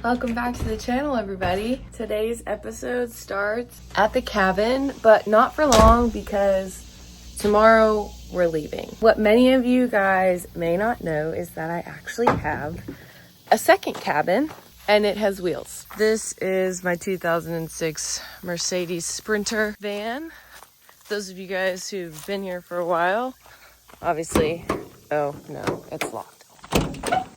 Welcome back to the channel, everybody. Today's episode starts at the cabin, but not for long because tomorrow we're leaving. What many of you guys may not know is that I actually have a second cabin and it has wheels. This is my 2006 Mercedes Sprinter van. Those of you guys who've been here for a while, obviously, oh no, it's locked.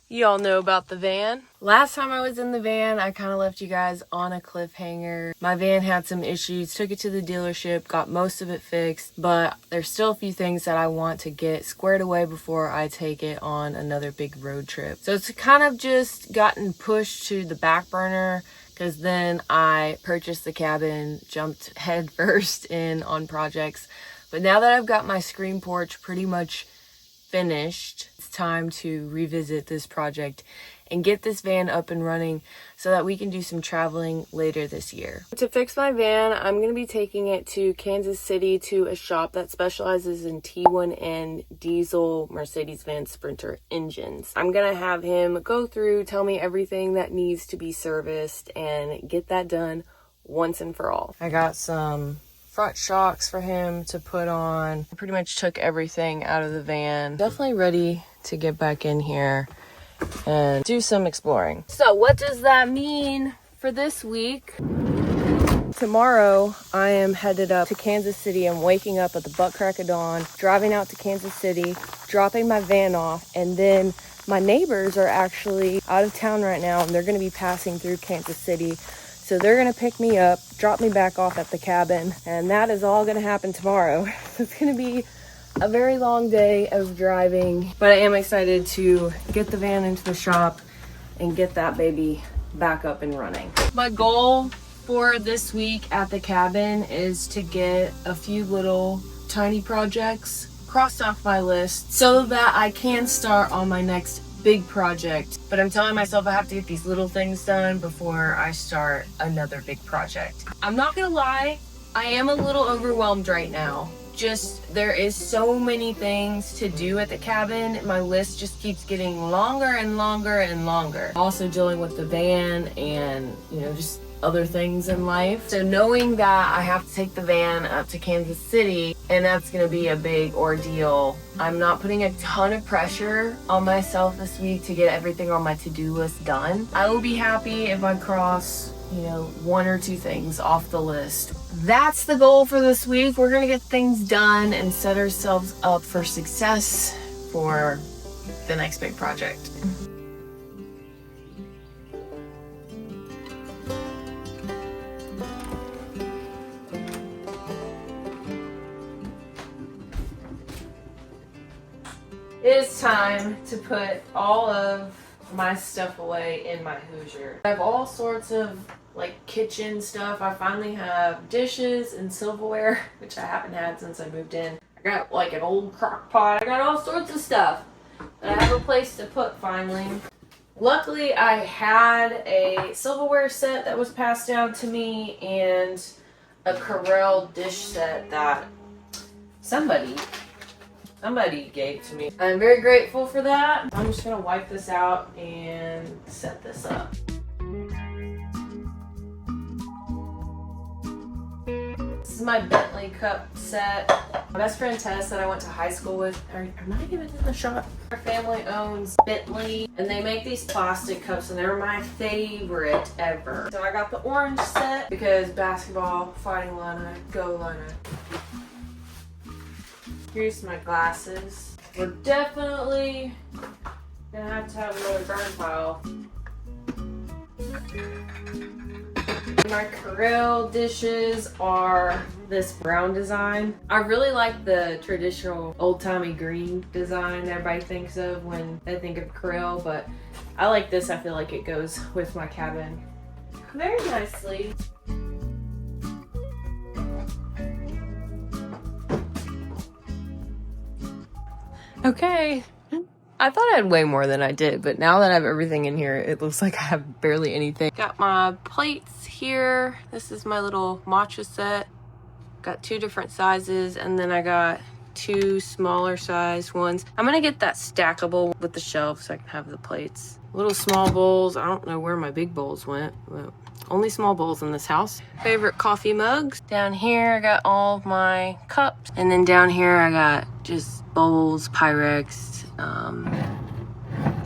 You all know about the van. Last time I was in the van, I kind of left you guys on a cliffhanger. My van had some issues, took it to the dealership, got most of it fixed, but there's still a few things that I want to get squared away before I take it on another big road trip. So it's kind of just gotten pushed to the back burner because then I purchased the cabin, jumped head first in on projects. But now that I've got my screen porch pretty much finished, it's time to revisit this project and get this van up and running so that we can do some traveling later this year. To fix my van, I'm going to be taking it to Kansas City to a shop that specializes in T1N diesel Mercedes-Benz Sprinter engines. I'm going to have him go through, tell me everything that needs to be serviced and get that done once and for all. I got some front shocks for him to put on. I pretty much took everything out of the van. Definitely ready to get back in here and do some exploring. So what does that mean for this week? Tomorrow I am headed up to Kansas City. I'm waking up at the butt crack of dawn, driving out to Kansas City, dropping my van off, and then my neighbors are actually out of town right now and they're going to be passing through Kansas City. So they're going to pick me up, drop me back off at the cabin, and that is all going to happen tomorrow. It's going to be a very long day of driving, but I am excited to get the van into the shop and get that baby back up and running. My goal for this week at the cabin is to get a few little tiny projects crossed off my list so that I can start on my next big project. But I'm telling myself I have to get these little things done before I start another big project. I'm not gonna lie, I am a little overwhelmed right now. Just there is so many things to do at the cabin. My list just keeps getting longer and longer and longer. Also dealing with the van and, you know, just other things in life. So knowing that I have to take the van up to Kansas City and that's going to be a big ordeal, I'm not putting a ton of pressure on myself this week to get everything on my to-do list done. I will be happy if I cross, you know, one or two things off the list. That's the goal for this week. We're going to get things done and set ourselves up for success for the next big project. It is time to put all of my stuff away in my Hoosier. I have all sorts of like kitchen stuff. I finally have dishes and silverware, which I haven't had since I moved in. I got like an old crock pot. I got all sorts of stuff that I have a place to put finally. Luckily, I had a silverware set that was passed down to me and a Corel dish set that somebody gave to me. I'm very grateful for that. I'm just gonna wipe this out and set this up. This is my Bentley cup set. My best friend Tess that I went to high school with, am I even in the shot? Our family owns Bentley and they make these plastic cups and they're my favorite ever. So I got the orange set because basketball, fighting Lana, go Lana. Here's my glasses. We're definitely gonna have another burn pile. My Corel dishes are this brown design. I really like the traditional old-timey green design everybody thinks of when they think of Corel, but I like this. I feel like it goes with my cabin very nicely. Okay, I thought I had way more than I did, but now that I have everything in here, it looks like I have barely anything. Got my plates here. This is my little matcha set. Got two different sizes, and then I got 2 smaller size ones. I'm gonna get that stackable with the shelf so I can have the plates. Little small bowls. I don't know where my big bowls went, but only small bowls in this house. Favorite coffee mugs. Down here I got all of my cups. And then down here I got just bowls, Pyrex,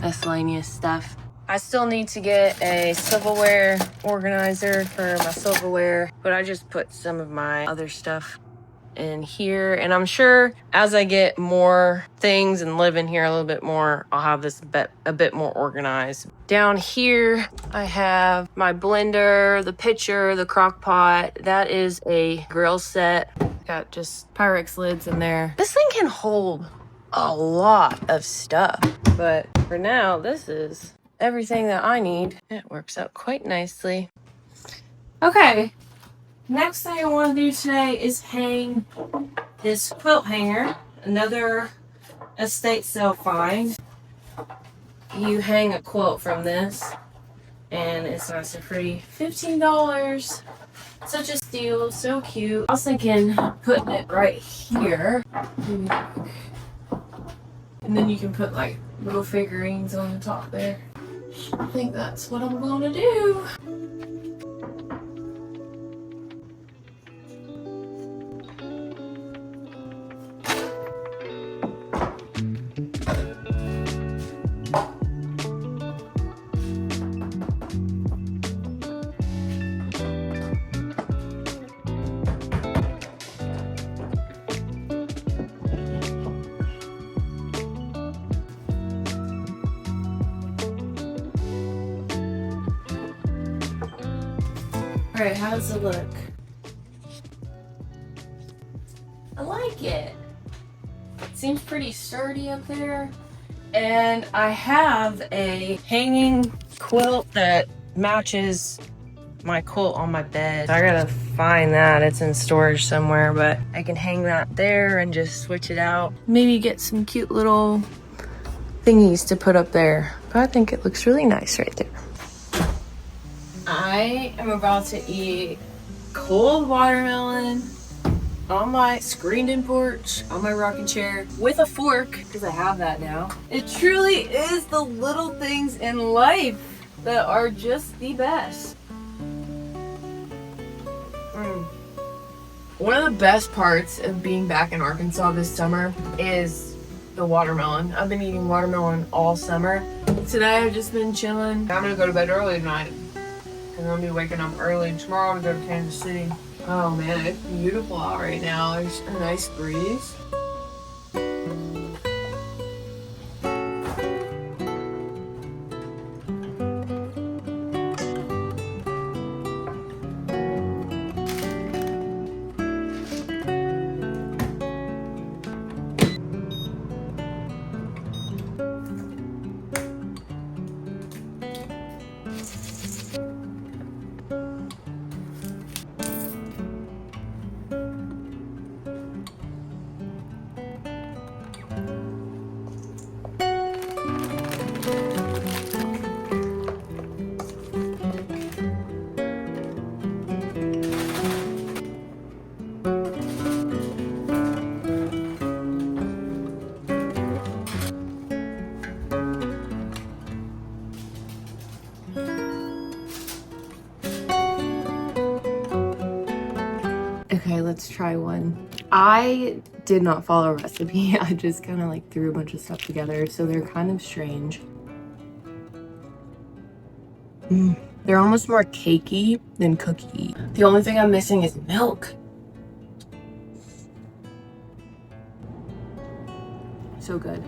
miscellaneous stuff. I still need to get a silverware organizer for my silverware, but I just put some of my other stuff in here. And I'm sure as I get more things and live in here a little bit more, I'll have this a bit more organized. Down here, I have my blender, the pitcher, the crock pot. That is a grill set. Got just Pyrex lids in there. This thing can hold a lot of stuff, but for now, this is everything that I need. It works out quite nicely. Okay, next thing I want to do today is hang this quilt hanger, another estate sale find. You hang a quilt from this and it's nice and pretty. $15. Such a steal, so cute. I was thinking putting it right here. And then you can put like little figurines on the top there. I think that's what I'm gonna do. All right, how does it look? I like it. It seems pretty sturdy up there. And I have a hanging quilt that matches my quilt on my bed. I gotta find that. It's in storage somewhere, but I can hang that there and just switch it out. Maybe get some cute little thingies to put up there. But I think it looks really nice right there. I am about to eat cold watermelon on my screened-in porch, on my rocking chair, with a fork, because I have that now. It truly is the little things in life that are just the best. One of the best parts of being back in Arkansas this summer is the watermelon. I've been eating watermelon all summer. Today I've just been chilling. I'm gonna go to bed early tonight. And I'll be waking up early. And tomorrow I'm gonna go to Kansas City. Oh man, it's beautiful out right now. There's a nice breeze. Okay, let's try one. I did not follow a recipe. I just kind of like threw a bunch of stuff together, so they're kind of strange. They're almost more cakey than cookie. The only thing I'm missing is milk. So good.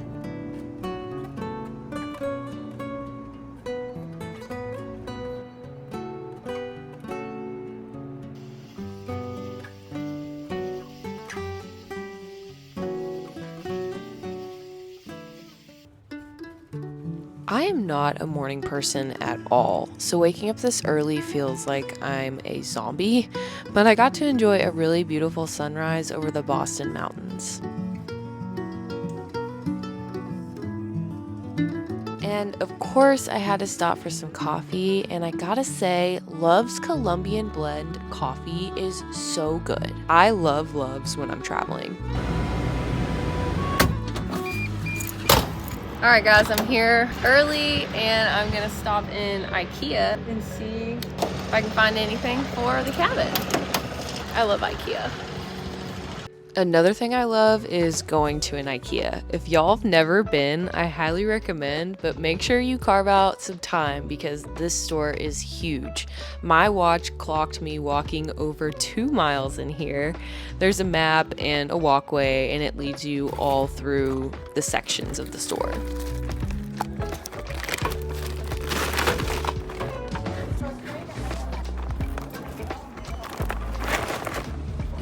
I am not a morning person at all, so waking up this early feels like I'm a zombie, but I got to enjoy a really beautiful sunrise over the Boston Mountains. And of course, I had to stop for some coffee, and I gotta say, Love's Colombian Blend coffee is so good. I love Love's when I'm traveling. Alright guys, I'm here early and I'm gonna stop in IKEA and see if I can find anything for the cabin. I love IKEA. Another thing I love is going to an IKEA. If y'all have never been, I highly recommend, but make sure you carve out some time because this store is huge. My watch clocked me walking over 2 miles in here. There's a map and a walkway, and it leads you all through the sections of the store.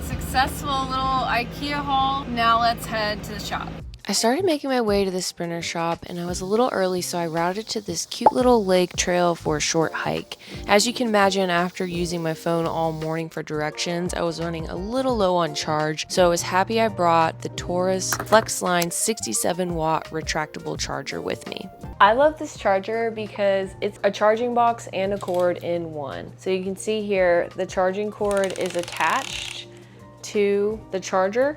Successful little IKEA haul. Now let's head to the shop. I started making my way to the Sprinter shop and I was a little early, so I routed to this cute little lake trail for a short hike. As you can imagine, after using my phone all morning for directions, I was running a little low on charge, so I was happy I brought the Taurus FlexLine 67-watt retractable charger with me. I love this charger because it's a charging box and a cord in one. So you can see here, the charging cord is attached to the charger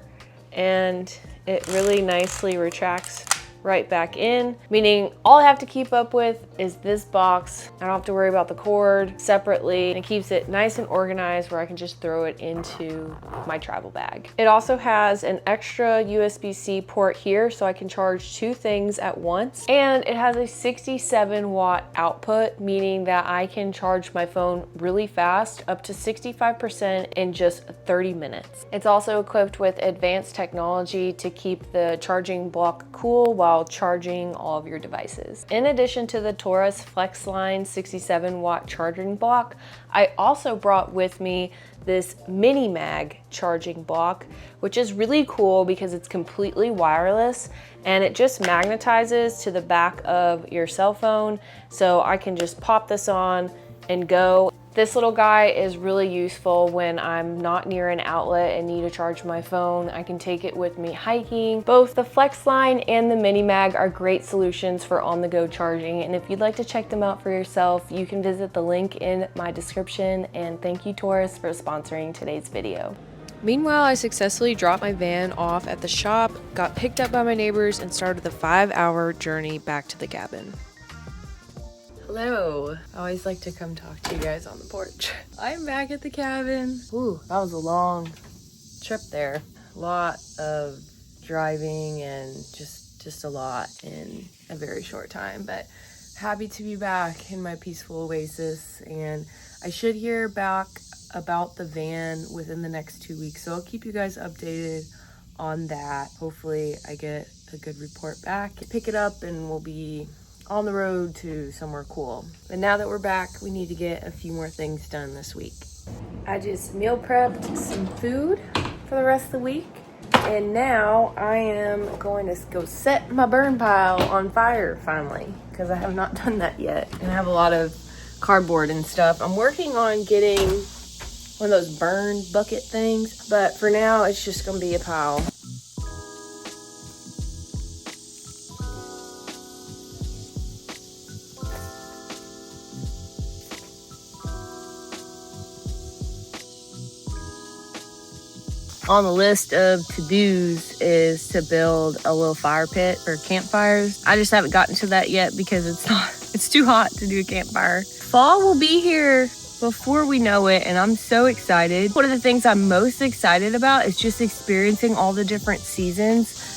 and it really nicely retracts right back in, meaning all I have to keep up with is this box. I don't have to worry about the cord separately, and it keeps it nice and organized where I can just throw it into my travel bag. It also has an extra USB-C port here so I can charge 2 things at once, and it has a 67-watt output, meaning that I can charge my phone really fast, up to 65% in just 30 minutes. It's also equipped with advanced technology to keep the charging block cool while charging all of your devices. In addition to the Taurus FlexLine 67-watt charging block, I also brought with me this mini mag charging block, which is really cool because it's completely wireless and it just magnetizes to the back of your cell phone, so I can just pop this on and go. This little guy is really useful when I'm not near an outlet and need to charge my phone. I can take it with me hiking. Both the FlexLine and the Mini Mag are great solutions for on-the-go charging, and if you'd like to check them out for yourself, you can visit the link in my description. And thank you, Taurus, for sponsoring today's video. Meanwhile, I successfully dropped my van off at the shop, got picked up by my neighbors, and started the 5-hour journey back to the cabin. Hello. I always like to come talk to you guys on the porch. I'm back at the cabin. Ooh, that was a long trip there. A lot of driving and just a lot in a very short time, but happy to be back in my peaceful oasis, and I should hear back about the van within the next 2 weeks, so I'll keep you guys updated on that. Hopefully I get a good report back, pick it up, and we'll be on the road to somewhere cool. But now that we're back, we need to get a few more things done this week. I just meal prepped some food for the rest of the week, and now I am going to go set my burn pile on fire finally, because I have not done that yet. And I have a lot of cardboard and stuff. I'm working on getting one of those burn bucket things, but for now it's just gonna be a pile. On the list of to-dos is to build a little fire pit for campfires. I just haven't gotten to that yet because it's too hot to do a campfire. Fall will be here before we know it, and I'm so excited. One of the things I'm most excited about is just experiencing all the different seasons.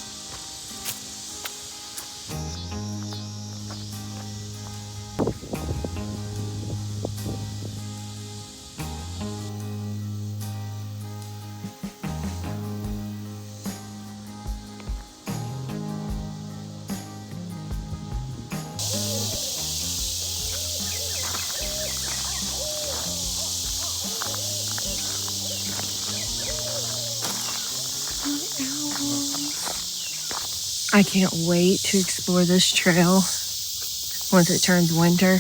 I can't wait to explore this trail once it turns winter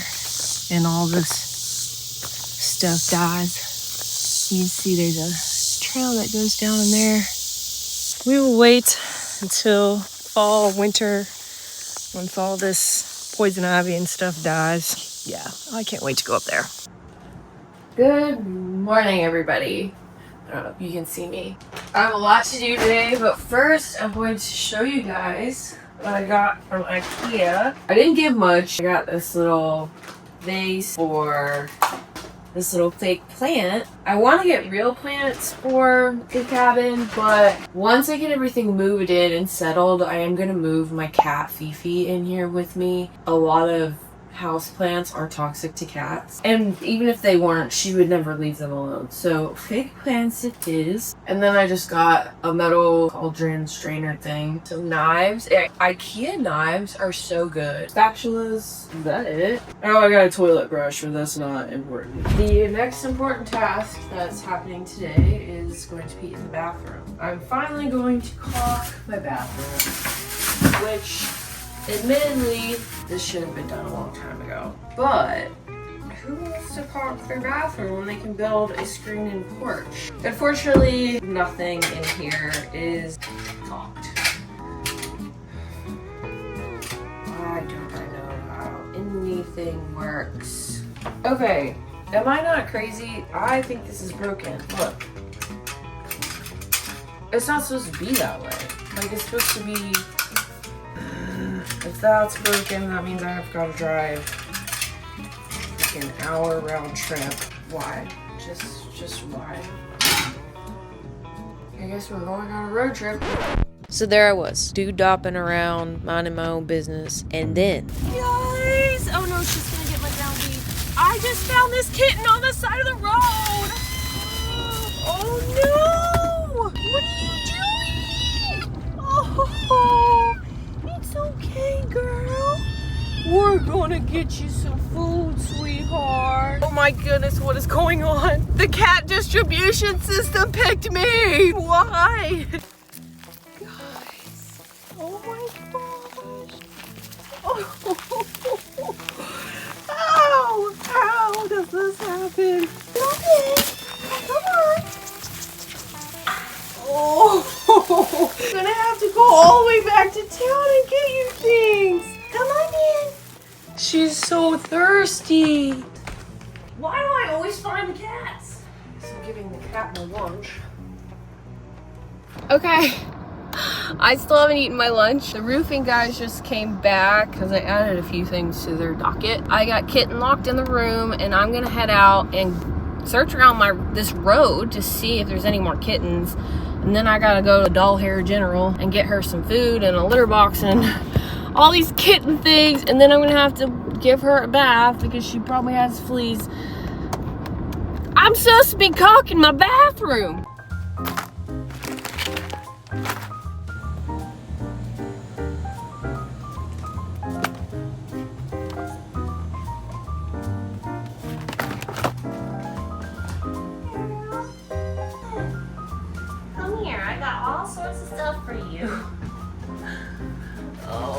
and all this stuff dies. You can see there's a trail that goes down in there. We will wait until fall, winter, once all this poison ivy and stuff dies. Yeah, I can't wait to go up there. Good morning, everybody. I don't know if you can see me. I have a lot to do today, but first I'm going to show you guys that I got from IKEA. I didn't get much. I got this little vase for this little fake plant. I want to get real plants for the cabin, but once I get everything moved in and settled, I am going to move my cat Fifi in here with me. A lot of houseplants are toxic to cats, and even if they weren't, she would never leave them alone. So fake plants it is. And then I just got a metal cauldron strainer thing. Some knives. IKEA knives are so good. Spatulas. Is that it? Oh, I got a toilet brush, but that's not important. The next important task that's happening today is going to be in the bathroom. I'm finally going to caulk my bathroom, which admittedly, this should have been done a long time ago. But who wants to caulk their bathroom when they can build a screen-in porch? Unfortunately, nothing in here is caulked. Why don't I know how anything works? Okay, am I not crazy? I think this is broken. Look. It's not supposed to be that way. Like, it's supposed to be... If that's broken, that means I have got to drive like an hour round trip. Why? Just why? I guess we're going on a road trip. So there I was, doo-dopping around, minding my own business, and then... Guys! Oh no, she's gonna get my ground beef. I just found this kitten on the side of the road! Oh no! What are you doing? Oh! It's okay, girl. We're gonna get you some food, sweetheart. Oh my goodness, what is going on? The cat distribution system picked me. Why? Guys, oh my gosh. Oh. Ow, how does this happen? Come on. Oh, I'm gonna have to go all the way back to town and get you things. Come on in. She's so thirsty. Why do I always find the cats? So I'm giving the cat my lunch. Okay, I still haven't eaten my lunch. The roofing guys just came back because I added a few things to their docket. I got Kitten locked in the room, and I'm gonna head out and search around this road to see if there's any more kittens. And then I gotta go to Doll Hair General and get her some food and a litter box and all these kitten things. And then I'm gonna have to give her a bath because she probably has fleas. I'm supposed to be caulking my bathroom. I got all sorts of stuff for you. Oh.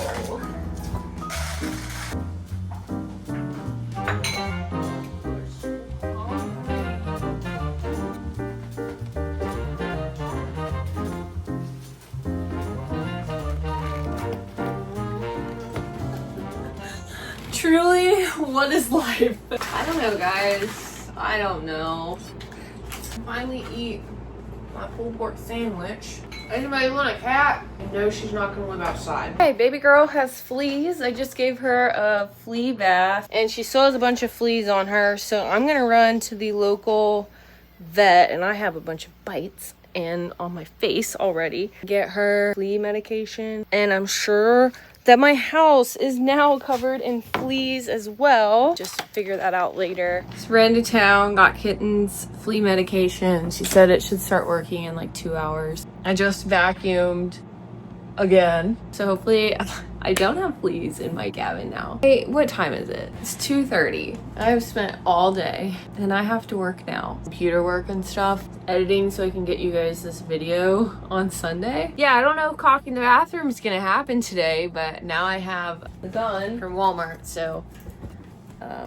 Truly, what is life? I don't know, guys. I don't know. Finally eat my pulled pork sandwich. Anybody want a cat? No, she's not gonna live outside. Hey, baby girl has fleas. I just gave her a flea bath and she still has a bunch of fleas on her. So I'm gonna run to the local vet, and I have a bunch of bites and on my face already. Get her flea medication, and I'm sure that my house is now covered in fleas as well. Just figure that out later. Just ran to town, got Kitten's flea medication. She said it should start working in like 2 hours. I just vacuumed again. So hopefully I don't have fleas in my cabin now. Hey, what time is it? It's 2:30. I've spent all day and I have to work now. Computer work and stuff. Editing so I can get you guys this video on Sunday. Yeah, I don't know if caulking the bathroom is gonna happen today, but now I have the gun from Walmart, so yeah.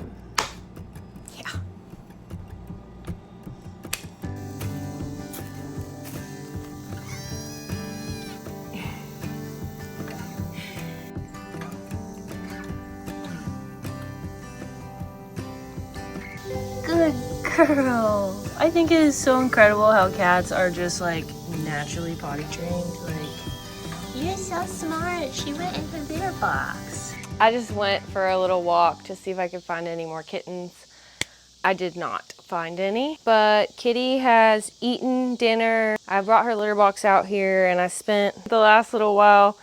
Good girl. I think it is so incredible how cats are just like naturally potty trained. Like, You're so smart. She went in her litter box. I just went for a little walk to see if I could find any more kittens. I did not find any, but Kitty has eaten dinner. I brought her litter box out here and I spent the last little while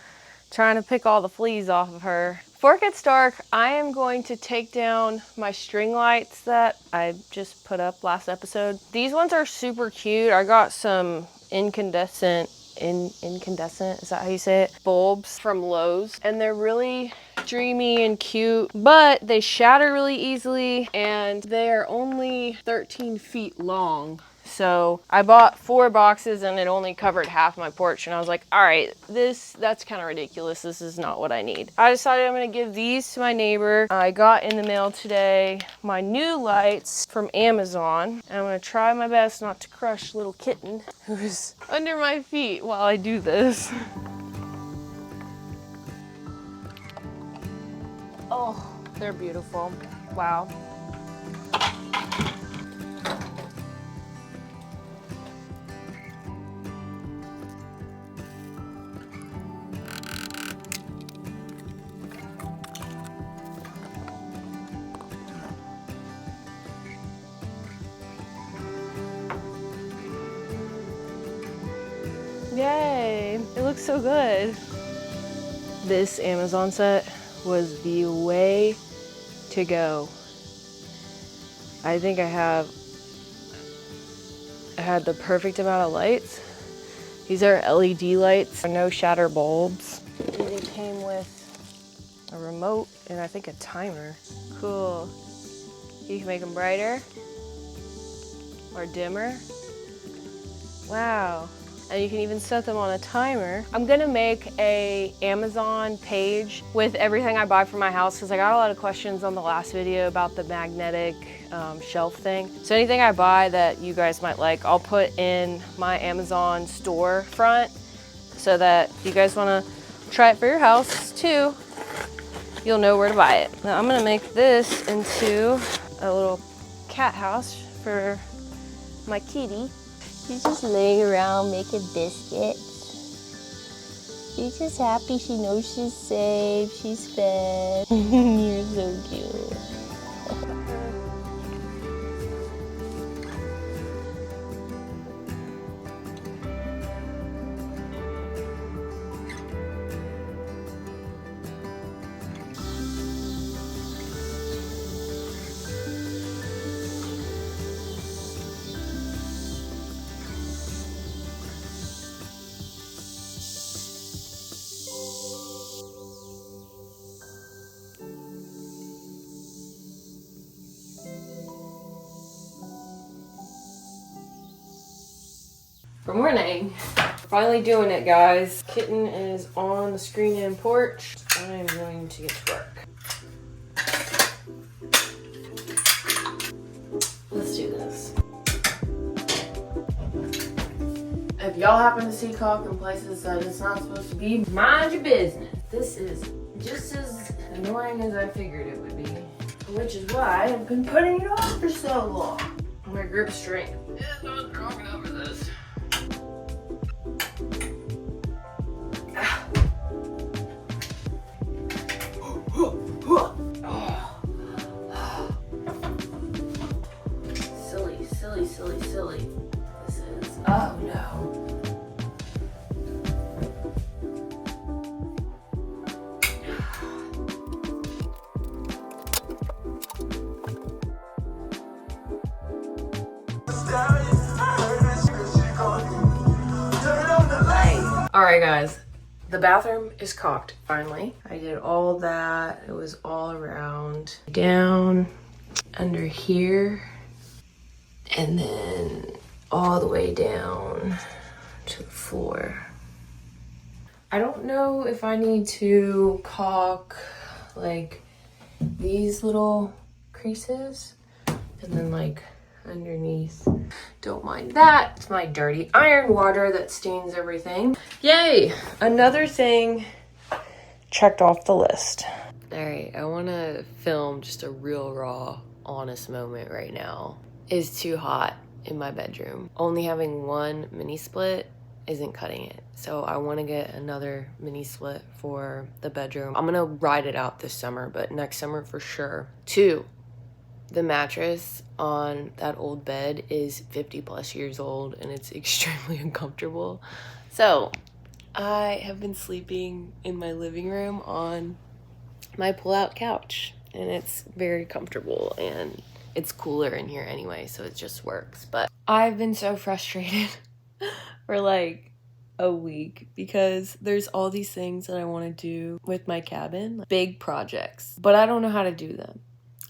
trying to pick all the fleas off of her. Before it gets dark, I am going to take down my string lights that I just put up last episode. These ones are super cute. I got some incandescent, is that how you say it? Bulbs from Lowe's, and they're really dreamy and cute, but they shatter really easily and they are only 13 feet long. So I bought 4 boxes and it only covered half my porch, and I was like, all right, that's kind of ridiculous. This is not what I need. I decided I'm gonna give these to my neighbor. I got in the mail today my new lights from Amazon, and I'm gonna try my best not to crush little Kitten who's under my feet while I do this. Oh, they're beautiful. Wow. Yay, it looks so good. This Amazon set was the way to go. I think I had the perfect amount of lights. These are LED lights, no shatter bulbs. They came with a remote and I think a timer. Cool. You can make them brighter or dimmer. Wow. And you can even set them on a timer. I'm gonna make a Amazon page with everything I buy for my house because I got a lot of questions on the last video about the magnetic shelf thing. So anything I buy that you guys might like, I'll put in my Amazon storefront so that if you guys wanna try it for your house too, you'll know where to buy it. Now I'm gonna make this into a little cat house for my kitty. She's just laying around making biscuits. She's just happy. She knows she's safe. She's fed. You're so cute. Good morning. Finally doing it, guys. Kitten is on the screen and porch. I'm going to get to work. Let's do this. If y'all happen to see caulk in places that it's not supposed to be, mind your business. This is just as annoying as I figured it would be, which is why I've been putting it off for so long. My grip strength is not strong enough for this. Silly. This is, oh no. All right, guys. The bathroom is caulked, finally. I did all that. It was all around. Down under here. And then all the way down to the floor. I don't know if I need to caulk like these little creases and then like underneath. Don't mind that. It's my dirty iron water that stains everything. Yay! Another thing checked off the list. All right, I want to film just a real raw, honest moment right now. It's too hot in my bedroom. Only having one mini split isn't cutting it. So I want to get another mini split for the bedroom. I'm gonna ride it out this summer, but next summer for sure. 2, the mattress on that old bed is 50 plus years old and it's extremely uncomfortable. So I have been sleeping in my living room on my pull-out couch, and it's very comfortable and it's cooler in here anyway, so it just works. But I've been so frustrated for like a week because there's all these things that I want to do with my cabin, like big projects, but I don't know how to do them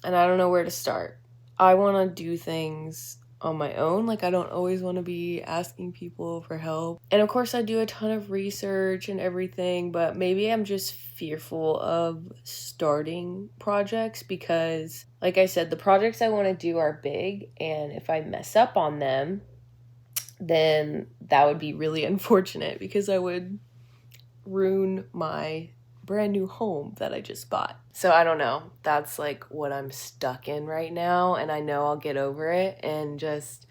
and I don't know where to start. I want to do things on my own. Like, I don't always want to be asking people for help. And of course I do a ton of research and everything, but maybe I'm just fearful of starting projects because, like I said, the projects I want to do are big, and if I mess up on them, then that would be really unfortunate because I would ruin my brand new home that I just bought. So I don't know. That's like what I'm stuck in right now, and I know I'll get over it, and just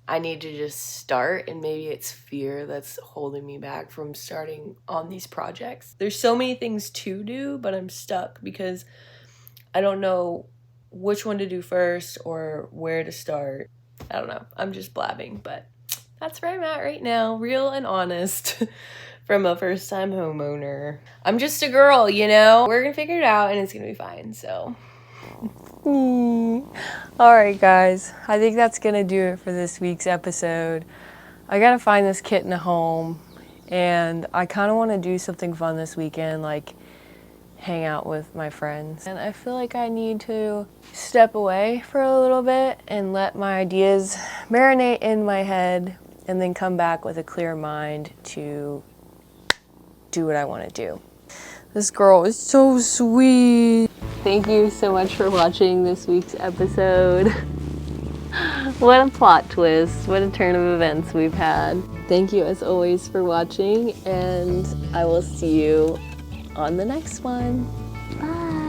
I need to just start, and maybe it's fear that's holding me back from starting on these projects. There's so many things to do, but I'm stuck because I don't know which one to do first or where to start. I don't know. I'm just blabbing, but that's where I'm at right now, real and honest. From a first-time homeowner. I'm just a girl, you know? We're gonna figure it out and it's gonna be fine, so. Alright guys, I think that's gonna do it for this week's episode. I gotta find this kitten a home, and I kinda wanna do something fun this weekend, like hang out with my friends. And I feel like I need to step away for a little bit and let my ideas marinate in my head, and then come back with a clear mind to do what I want to do. This girl is so sweet. Thank you so much for watching this week's episode. What a plot twist. What a turn of events we've had. Thank you as always for watching, and I will see you on the next one. Bye.